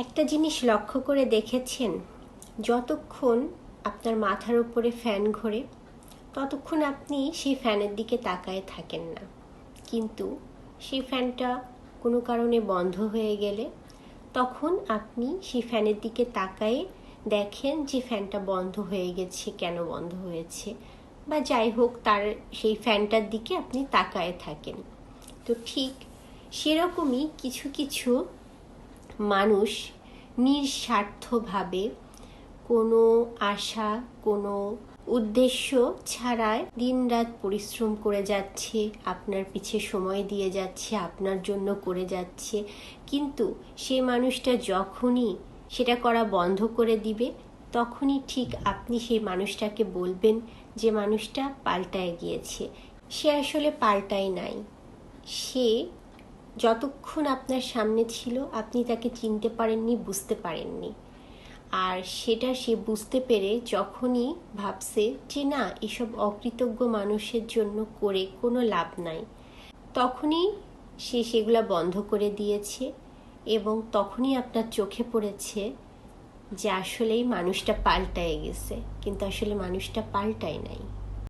একটা জিনিস লক্ষ্য করে দেখেছেন, যতক্ষণ আপনার মাথার উপরে ফ্যান ঘোরে ততক্ষণ আপনি সেই ফ্যানের দিকে তাকায়ে থাকেন না, কিন্তু সেই ফ্যানটা কোনো কারণে বন্ধ হয়ে গেলে তখন আপনি সেই ফ্যানের দিকে তাকায়ে দেখেন যে ফ্যানটা বন্ধ হয়ে গেছে, কেন বন্ধ হয়েছে, বা যাই হোক তার সেই ফ্যানটার দিকে আপনি তাকায়ে থাকেন। তো ঠিক সেরকমই কিছু কিছু মানুষ নিঃস্বার্থভাবে কোনো আশা, কোনো উদ্দেশ্য ছাড়াই দিনরাত পরিশ্রম করে যাচ্ছে, আপনার পিছে সময় দিয়ে যাচ্ছে, আপনার জন্য করে যাচ্ছে, কিন্তু সেই মানুষটা যখনই সেটা করা বন্ধ করে দিবে তখনই ঠিক আপনি সেই মানুষটাকে বলবেন যে মানুষটা পাল্টায় গিয়েছে। সে আসলে পাল্টায় নাই, সে যতক্ষণ আপনার সামনে ছিল আপনি তাকে চিনতে পারেননি, বুঝতে পারেননি। আর সেটা সে বুঝতে পেরে যখনই ভাবছে যে না, এসব অকৃতজ্ঞ মানুষের জন্য করে কোনো লাভ নাই, তখনই সে সেগুলা বন্ধ করে দিয়েছে। এবং তখনই আপনার চোখে পড়েছে যে আসলেই মানুষটা পাল্টায় গেছে, কিন্তু আসলে মানুষটা পাল্টায় নাই।